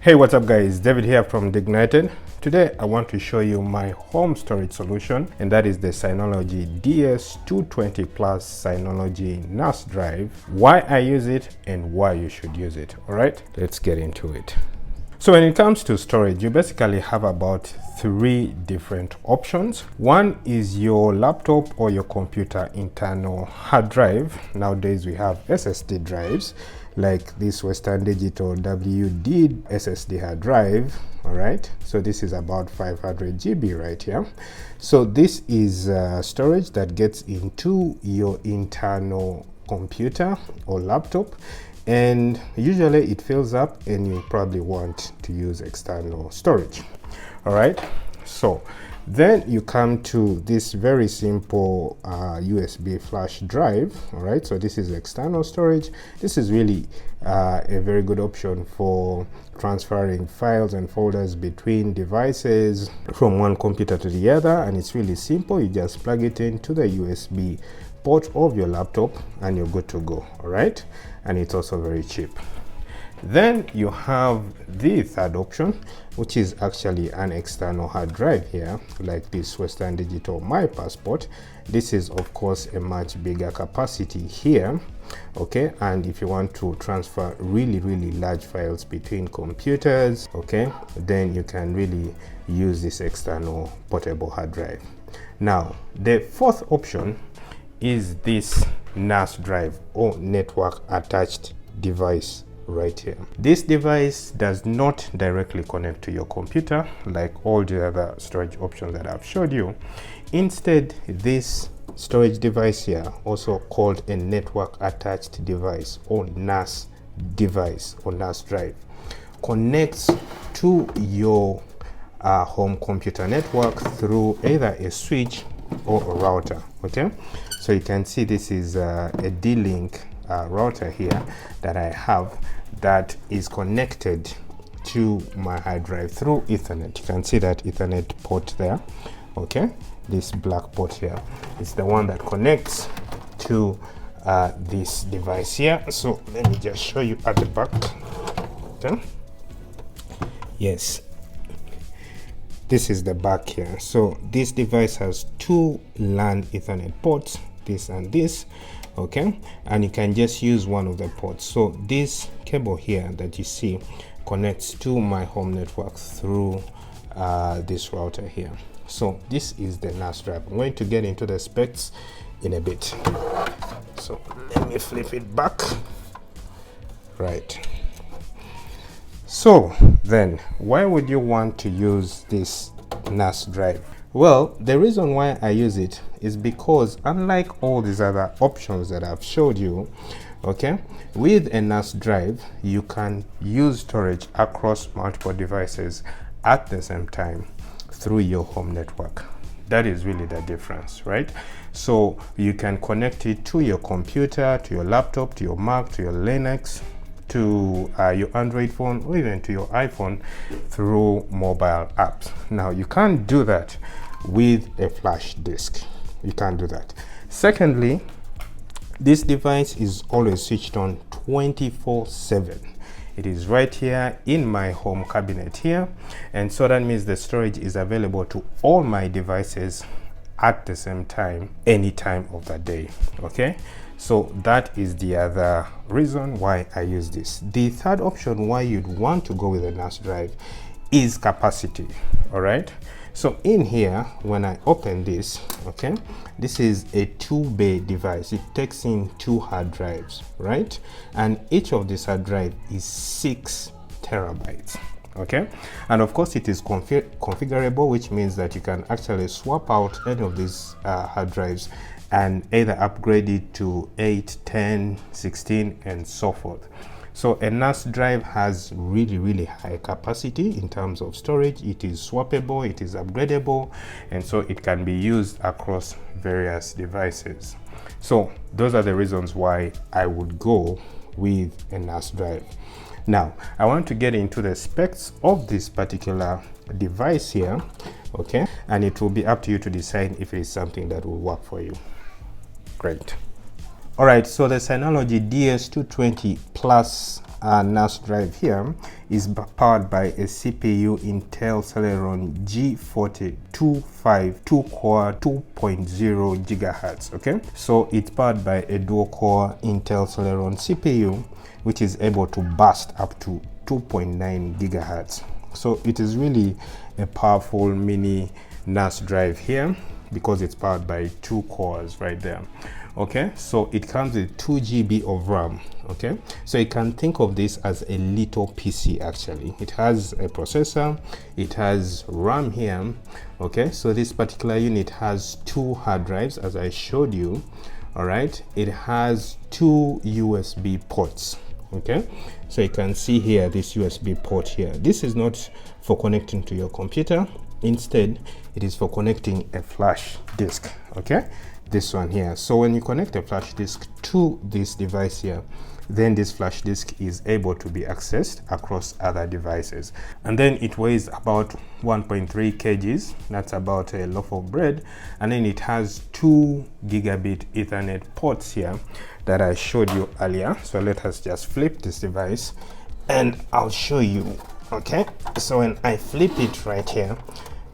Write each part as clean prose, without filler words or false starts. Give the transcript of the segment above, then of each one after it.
Hey, what's up guys? David here from Dignited. Today I want to show you my home storage solution, and that is the Synology DS220 Plus Synology NAS Drive. Why I use it and why you should use it. Alright, let's get into it. So when it comes to storage, you basically have about three different options. One is your laptop or your computer internal hard drive. Nowadays we have SSD drives like this Western Digital WD SSD hard drive. All right, so this is about 500 GB right here. So this is storage that gets into your internal computer or laptop, and usually it fills up and you probably want to use external storage. All right, so then you come to this very simple USB flash drive. All right, so this is external storage. This is really a very good option for transferring files and folders between devices from one computer to the other, and it's really simple. You just plug it into the USB port of your laptop and you're good to go. All right, and it's also very cheap. Then you have the third option, which is actually an external hard drive here, like this Western Digital My Passport. This is of course a much bigger capacity here. Okay, and if you want to transfer really large files between computers, okay, then you can really use this external portable hard drive. Now the fourth option is this NAS drive or network attached device right here. This device does not directly connect to your computer like all the other storage options that I've showed you. Instead, this storage device here, also called a network attached device or NAS device or NAS drive, connects to your home computer network through either a switch or a router. Okay, so you can see this is a D-Link router here that I have that is connected to my hard drive through Ethernet. You can see that Ethernet port there. Okay, this black port here is the one that connects to this device here. So let me just show you at the back. Okay, yes, this is the back here. So this device has two LAN Ethernet ports, this and this. Okay, and you can just use one of the ports. So this cable here that you see connects to my home network through this router here. So this is the NAS drive. I'm going to get into the specs in a bit. So let me flip it back. Right. So then why would you want to use this NAS drive? Well, the reason why I use it is because unlike all these other options that I've showed you, okay, with a NAS drive you can use storage across multiple devices at the same time through your home network. That is really the difference, right? So you can connect it to your computer, to your laptop, to your Mac, to your Linux, to your Android phone, or even to your iPhone through mobile apps. Now you can't do that with a flash disk. You can't do that. Secondly, this device is always switched on 24/7. It is right here in my home cabinet here, and so that means the storage is available to all my devices at the same time, any time of the day. Okay, so that is the other reason why I use this. The third option why you'd want to go with a NAS drive is capacity. All right, so in here when I open this, okay, this is a 2-bay device. It takes in 2 hard drives, right, and each of these hard drive is 6 terabytes. Okay, and of course it is configurable, which means that you can actually swap out any of these hard drives and either upgrade it to 8, 10, 16 and so forth. So a NAS drive has really high capacity in terms of storage. It is swappable, it is upgradable, and so it can be used across various devices. So those are the reasons why I would go with a NAS drive. Now I want to get into the specs of this particular device here, okay, and it will be up to you to decide if it is something that will work for you. Great. All right, so the Synology DS220 Plus NAS drive here is powered by a CPU Intel Celeron G4025 2-core 2.0 gigahertz. Okay, so it's powered by a dual-core Intel Celeron CPU, which is able to burst up to 2.9 gigahertz. So it is really a powerful mini NAS drive here because it's powered by 2 cores right there. Okay, so it comes with 2 GB of RAM. Okay, so you can think of this as a little PC. Actually, it has a processor, it has RAM here. Okay, so this particular unit has 2 hard drives, as I showed you. All right, it has 2 USB ports. Okay, so you can see here this USB port here. This is not for connecting to your computer. Instead, it is for connecting a flash disk. Okay, this one here. So when you connect a flash disk to this device here, then this flash disk is able to be accessed across other devices. And then it weighs about 1.3 kgs. That's about a loaf of bread. And then it has 2 gigabit Ethernet ports here that I showed you earlier. So let us just flip this device and I'll show you. Okay, so when I flip it right here,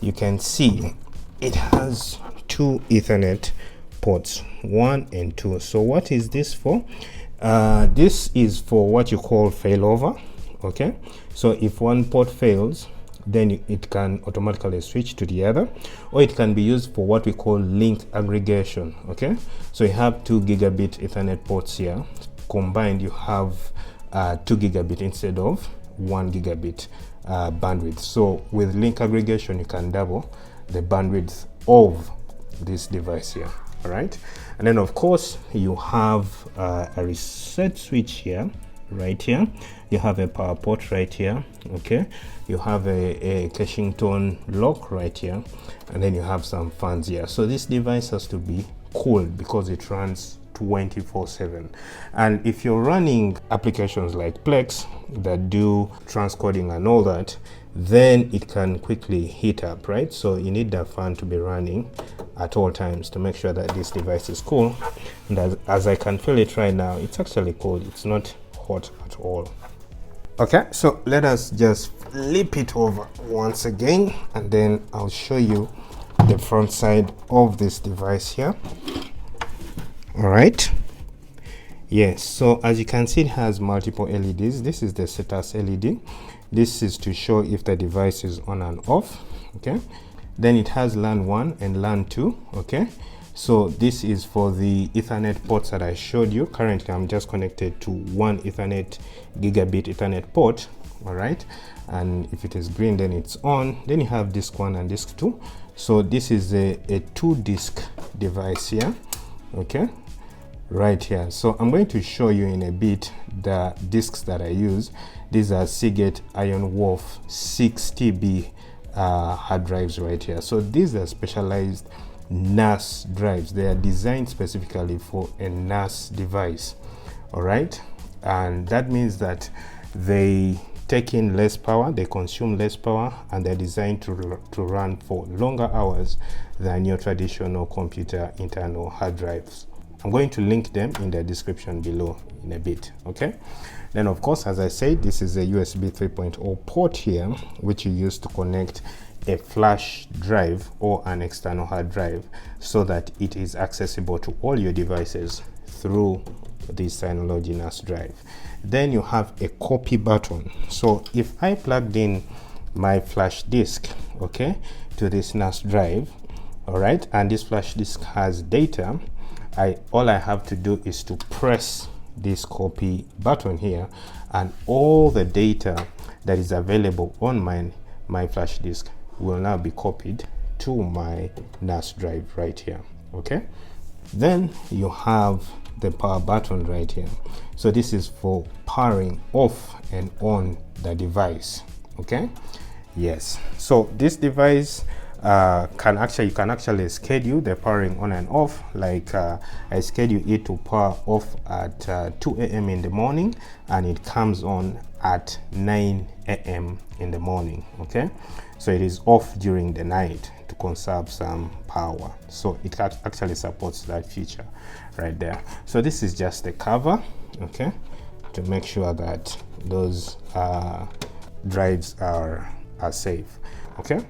you can see it has 2 Ethernet ports, 1 and 2. So what is this for? This is for what you call failover. Okay, so if one port fails, then it can automatically switch to the other, or it can be used for what we call link aggregation. Okay, so you have 2 gigabit Ethernet ports here. Combined, you have 2 gigabit instead of 1 gigabit bandwidth. So with link aggregation, you can double the bandwidth of this device here. All right, and then of course you have a reset switch here, right here. You have a power port right here. Okay, you have a caching tone lock right here, and then you have some fans here. So this device has to be cooled because it runs 24/7. And if you're running applications like Plex that do transcoding and all that, then it can quickly heat up, right? So you need the fan to be running at all times to make sure that this device is cool. And as I can feel it right now, it's actually cold. It's not hot at all. Okay, so let us just flip it over once again, and then I'll show you the front side of this device here. All right, yes, so as you can see, it has multiple LEDs. This is the status LED. This is to show if the device is on and off. Okay, then it has LAN 1 and LAN 2. Okay, so this is for the Ethernet ports that I showed you. Currently I'm just connected to 1 Ethernet gigabit Ethernet port. All right, and if it is green, then it's on. Then you have disk 1 and disk 2. So this is a 2-disk device here. Okay, right here. So I'm going to show you in a bit the disks that I use. These are Seagate Iron Wolf 6 TB hard drives right here. So these are specialized NAS drives. They are designed specifically for a NAS device. All right, and that means that they take in less power, they consume less power, and they're designed to run for longer hours than your traditional computer internal hard drives. I'm going to link them in the description below in a bit. Okay, then of course, as I said, this is a USB 3.0 port here, which you use to connect a flash drive or an external hard drive so that it is accessible to all your devices through the Synology NAS drive. Then you have a copy button. So if I plugged in my flash disk, okay, to this NAS drive, all right, and this flash disk has data, all I have to do is to press this copy button here, and all the data that is available on my flash disk will now be copied to my NAS drive right here. Okay, then you have the power button right here. So this is for powering off and on the device. Okay, yes, so this device you can actually schedule the powering on and off. Like I schedule it to power off at 2 a.m. in the morning, and it comes on at 9 a.m. in the morning. Okay, so it is off during the night to conserve some power. So it actually supports that feature right there. So this is just the cover, okay, to make sure that those drives are safe. Okay,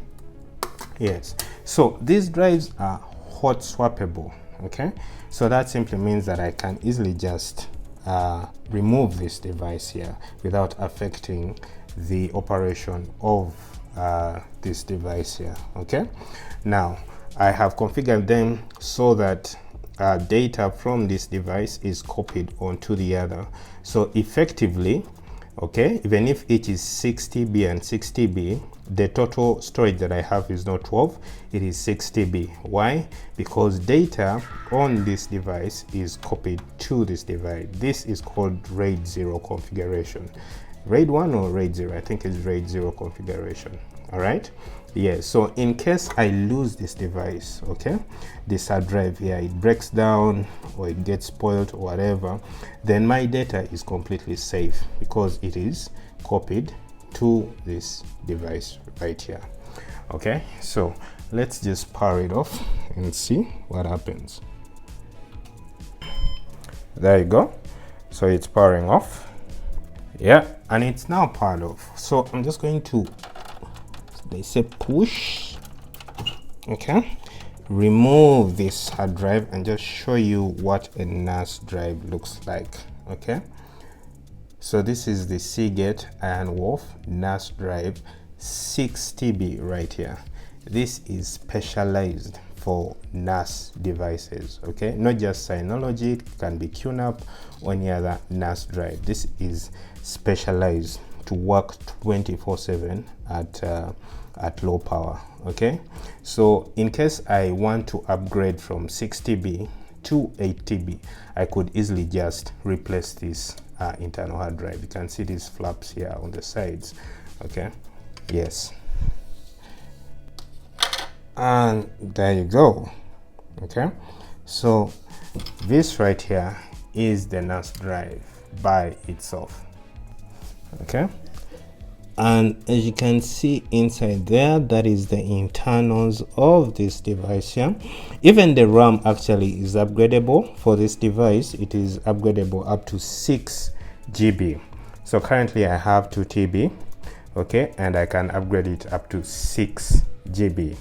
yes, so these drives are hot swappable. Okay, so that simply means that I can easily just remove this device here without affecting the operation of this device here. Okay, now I have configured them so that data from this device is copied onto the other. So effectively, okay, even if it is 60B and 60B, the total storage that I have is not 12, it is 60B. Why? Because data on this device is copied to this device. This is called RAID 0 configuration. RAID 1 or RAID 0? I think it's RAID 0 configuration. All right, yeah, so in case I lose this device, okay, this hard drive here, it breaks down or it gets spoiled or whatever, then my data is completely safe because it is copied to this device right here. Okay, so let's just power it off and see what happens. There you go, so it's powering off. Yeah, and it's now powered off. So I'm just going to, they say push, okay, remove this hard drive and just show you what a NAS drive looks like. Okay, so this is the Seagate Iron Wolf NAS drive 60B right here. This is specialized for NAS devices. Okay, not just Synology, it can be QNAP or any other NAS drive. This is specialized to work 24/7 at low power. Okay, so in case I want to upgrade from 60B to 80B, I could easily just replace this internal hard drive. You can see these flaps here on the sides. Okay, yes, and there you go. Okay, so this right here is the NAS drive by itself. Okay, and as you can see inside there, that is the internals of this device here. Even the RAM actually is upgradable for this device. It is upgradable up to 6 GB. So currently I have 2 TB, okay, and I can upgrade it up to 6 GB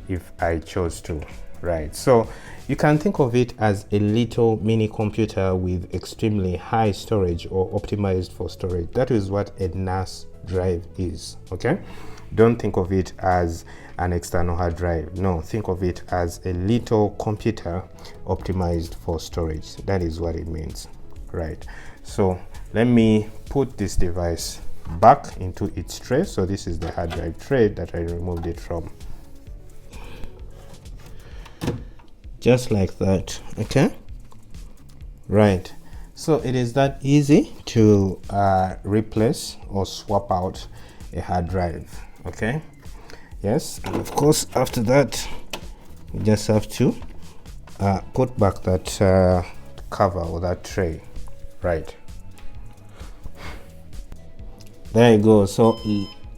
if I chose to. Right, so you can think of it as a little mini computer with extremely high storage or optimized for storage. That is what a NAS drive is. Okay, don't think of it as an external hard drive. No, think of it as a little computer optimized for storage. That is what it means. Right, so let me put this device back into its tray. So this is the hard drive tray that I removed it from. Just like that. Okay, right, so it is that easy to replace or swap out a hard drive. Okay, yes, and of course after that you just have to put back that cover or that tray. Right, there you go. So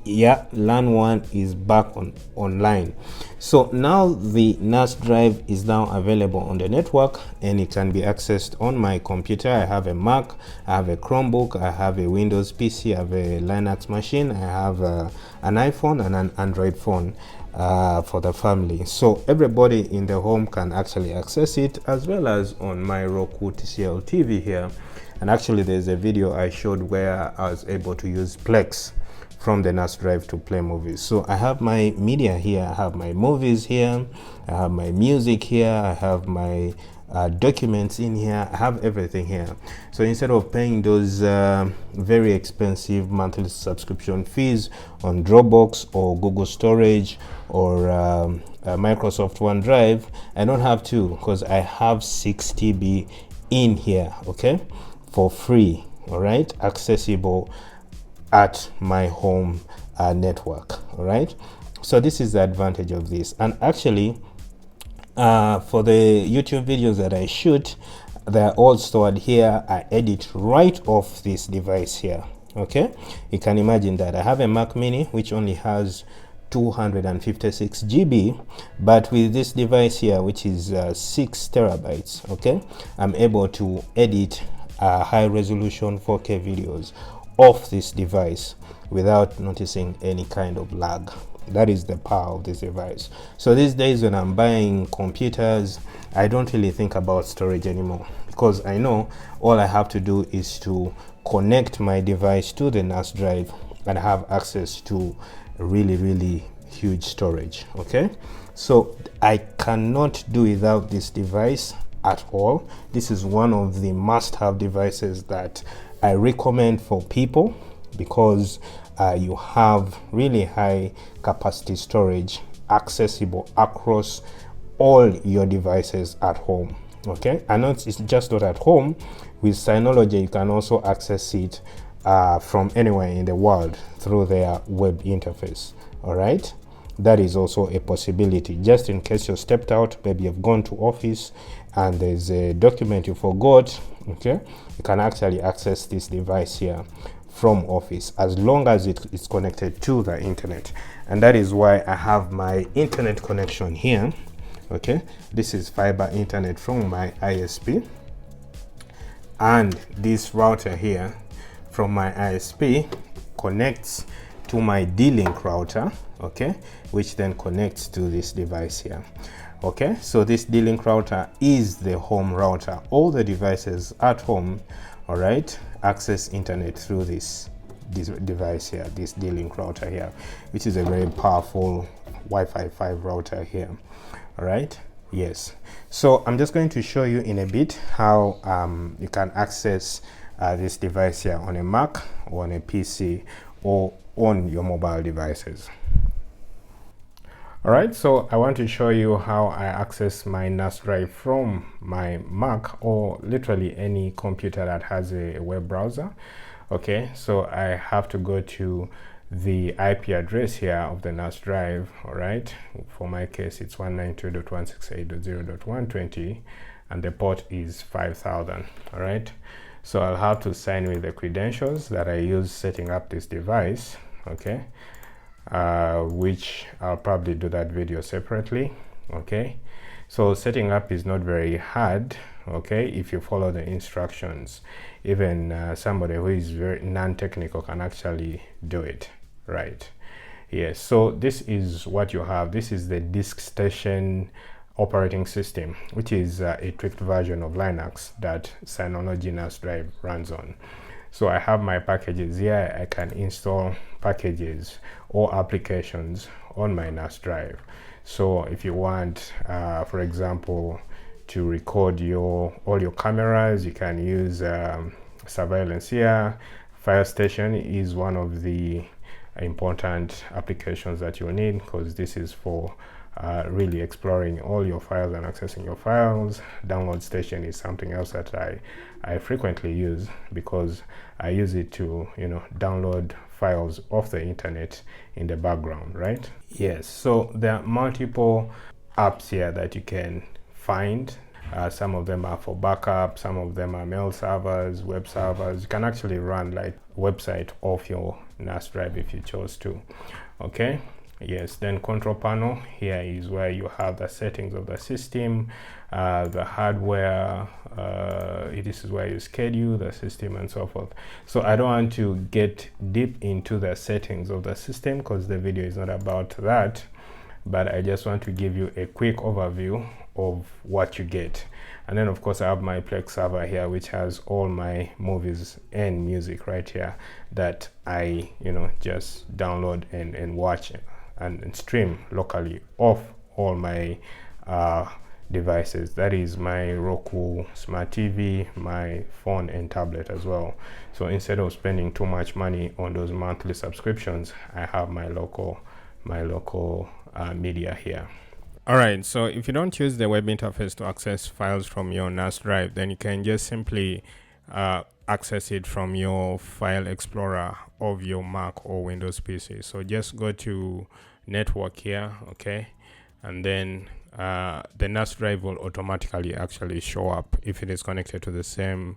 yeah, LAN 1 is back online. So now the NAS drive is now available on the network and it can be accessed on my computer. I have a Mac, I have a Chromebook, I have a Windows PC, I have a Linux machine, I have an iPhone and an Android phone for the family. So everybody in the home can actually access it, as well as on my Roku TCL TV here. And actually there's a video I showed where I was able to use Plex from the NAS drive to play movies. So I have my media here, I have my movies here, I have my music here, I have my documents in here, I have everything here. So instead of paying those very expensive monthly subscription fees on Dropbox or Google Storage or Microsoft OneDrive, I don't have to, because I have 6 TB in here, okay, for free, all right, accessible at my home network. All right, so this is the advantage of this. And actually for the YouTube videos that I shoot, they're all stored here. I edit right off this device here. Okay, you can imagine that I have a Mac Mini which only has 256 GB, but with this device here, which is 6 terabytes, okay, I'm able to edit high resolution 4K videos off this device without noticing any kind of lag. That is the power of this device. So these days when I'm buying computers, I don't really think about storage anymore, because I know all I have to do is to connect my device to the NAS drive and have access to really huge storage. Okay, so I cannot do without this device at all. This is one of the must-have devices that I recommend for people, because you have really high capacity storage accessible across all your devices at home. Okay, and it's just not at home. With Synology, you can also access it from anywhere in the world through their web interface. All right, that is also a possibility, just in case you stepped out, maybe you've gone to office and there's a document you forgot. Okay, you can actually access this device here from office, as long as it is connected to the internet. And that is why I have my internet connection here. Okay, this is fiber internet from my ISP, and this router here from my ISP connects to my D-Link router, okay, which then connects to this device here. Okay, so this D-Link router is the home router. All the devices at home, all right, access internet through this device here, this D-Link router here, which is a very powerful Wi-Fi 5 router here. All right, yes. So I'm just going to show you in a bit how you can access this device here on a Mac or on a PC or on your mobile devices. All right, so I want to show you how I access my NAS drive from my Mac or literally any computer that has a web browser. Okay, so I have to go to the IP address here of the NAS drive. All right, for my case it's 192.168.0.120 and the port is 5000. All right, so I'll have to sign with the credentials that I use setting up this device. Okay, which I'll probably do that video separately. Okay, so setting up is not very hard. Okay, if you follow the instructions, even somebody who is very non-technical can actually do it, right? Yes, so this is what you have. This is the DiskStation operating system, which is a tweaked version of Linux that Synology NAS Drive runs on. So I have my packages here. I can install packages or applications on my NAS drive. So if you want, for example, to record all your cameras, you can use surveillance here. Station is one of the important applications that you'll need, because this is for really exploring all your files and accessing your files. Station is something else that I frequently use, because I use it to, you know, download files off the internet in the background, right? Yes, so there are multiple apps here that you can find. Some of them are for backup, some of them are mail servers, web servers. You can actually run like website off your NAS drive if you chose to. Okay, yes, then control panel here is where you have the settings of the system, the hardware, this is where you schedule the system and so forth. So I don't want to get deep into the settings of the system because the video is not about that, but I just want to give you a quick overview of what you get. And then of course I have my Plex server here, which has all my movies and music right here that I, you know, just download and watch and stream locally off all my devices. That is my Roku smart TV, my phone and tablet as well. So instead of spending too much money on those monthly subscriptions, I have my local media here. All right, so if you don't use the web interface to access files from your NAS drive, then you can just simply access it from your file explorer of your Mac or Windows PC. So just go to network here, okay, and then the NAS drive will automatically actually show up if it is connected to the same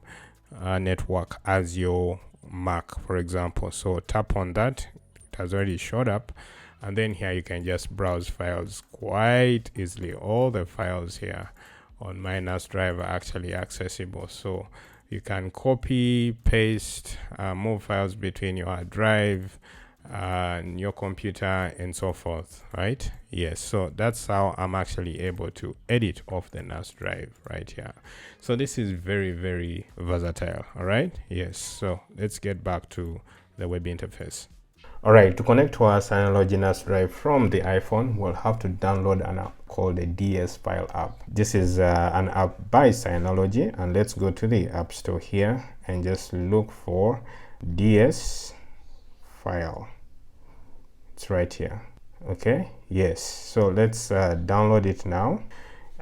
network as your Mac, for example. So tap on that, it has already showed up. And then here you can just browse files quite easily. All the files here on my NAS drive are actually accessible. So You can copy, paste, move files between your hard drive, your computer, and so forth, right? Yes, so that's how I'm actually able to edit off the NAS drive right here. So this is very, very versatile. All right, yes, so let's get back to the web interface. All right, to connect to our Synology NAS drive from the iPhone, we'll have to download an app called the DS File app. This is an app by Synology, and let's go to the App Store here and just look for DS File. It's right here. Okay, yes, so let's download it now.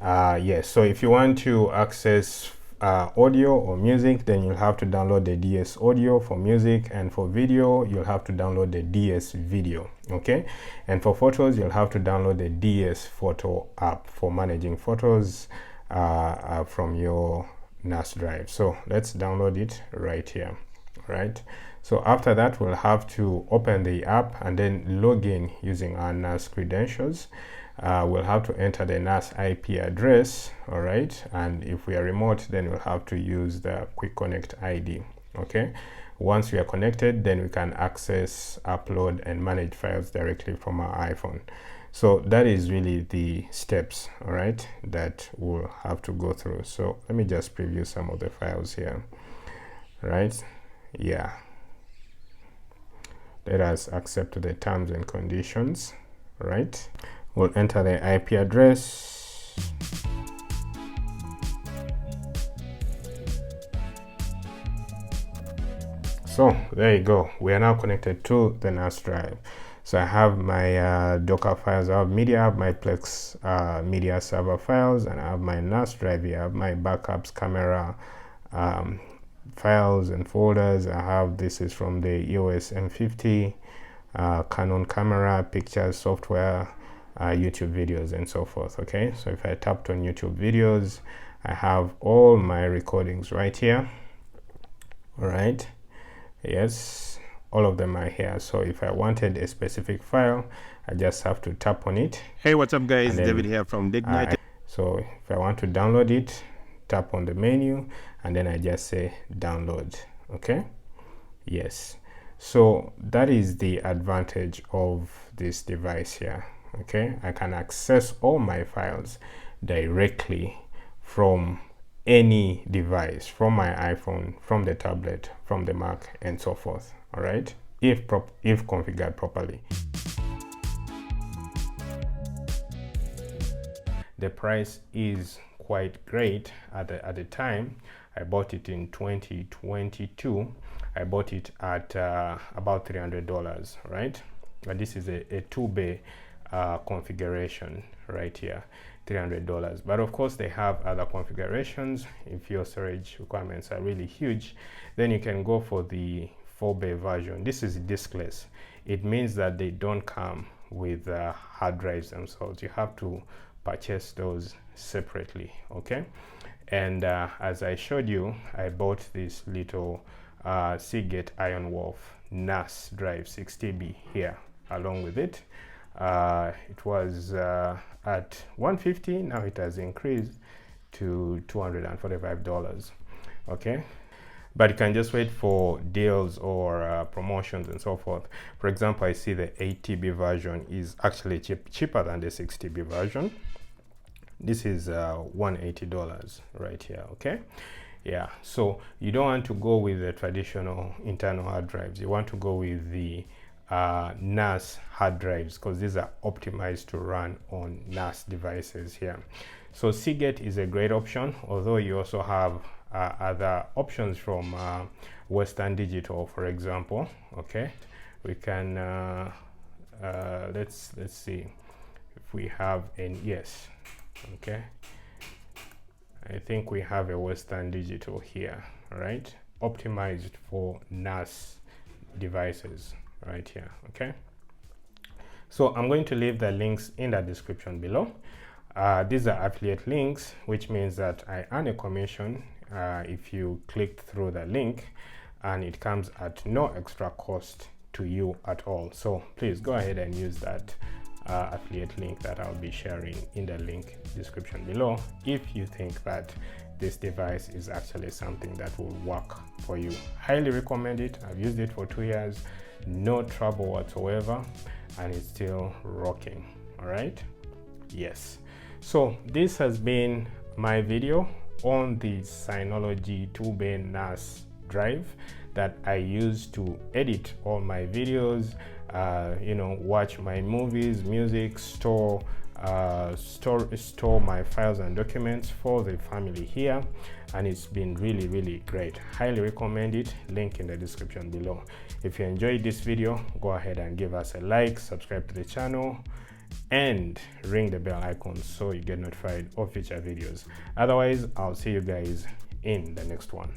Yes, so if you want to access audio or music, then you'll have to download the DS audio for music, and for video you'll have to download the DS video. Okay, and for photos you'll have to download the DS photo app for managing photos from your NAS drive. So let's download it right here. Right, so after that we'll have to open the app and then log in using our NAS credentials. We'll have to enter the NAS IP address. All right, and if we are remote, then we'll have to use the quick connect ID. Okay, once we are connected, then we can access, upload, and manage files directly from our iPhone. So that is really the steps, all right, that we'll have to go through. So let me just preview some of the files here. Right, yeah, let us accept the terms and conditions. Right, we'll enter the IP address. So there you go, we are now connected to the NAS drive. So I have my Docker files, I have media, I have my Plex media server files, and I have my NAS drive here. I have my backups, camera files and folders. I have, this is from the EOS M50, Canon camera, pictures, software, YouTube videos, and so forth. Okay, so if I tapped on YouTube videos, I have all my recordings right here. All right, yes, all of them are here. So if I wanted a specific file, I just have to tap on it. Hey, what's up guys, David here from DiskStation. So if I want to download it, tap on the menu and then I just say download. Okay, yes, so that is the advantage of this device here. Okay, I can access all my files directly from any device, from my iPhone, from the tablet, from the Mac, and so forth. All right, if configured properly. The price is quite great at the time. I bought it in 2022. I bought it at about $300, right? And this is a 2-bay configuration right here, $300. But of course they have other configurations. If your storage requirements are really huge, then you can go for the 4-bay version. This is diskless. It means that they don't come with hard drives themselves. You have to purchase those separately. Okay, and as I showed you, I bought this little Seagate Iron Wolf NAS drive 6TB here along with it. It was at $150. Now it has increased to $245. Okay, but you can just wait for deals or promotions and so forth. For example, I see the 8TB version is actually cheaper than the 6TB version. This is $180 right here. Okay, yeah, so you don't want to go with the traditional internal hard drives. You want to go with the NAS hard drives because these are optimized to run on NAS devices here. So Seagate is a great option, although you also have other options from Western Digital, for example. Okay, we can let's see if we have an, yes, okay, I think we have a Western Digital here, right, optimized for NAS devices right here. Okay, so I'm going to leave the links in the description below. These are affiliate links, which means that I earn a commission if you click through the link, and it comes at no extra cost to you at all. So please go ahead and use that affiliate link that I'll be sharing in the link description below if you think that this device is actually something that will work for you. Highly recommend it. I've used it for 2 years, no trouble whatsoever, and it's still rocking. All right, yes. So this has been my video on the Synology 2-bay NAS drive that I use to edit all my videos, watch my movies, music, store my files and documents for the family here, and it's been really great. Highly recommend it. Link in the description below. If you enjoyed this video, go ahead and give us a like, subscribe to the channel, and ring the bell icon so you get notified of future videos. Otherwise, I'll see you guys in the next one.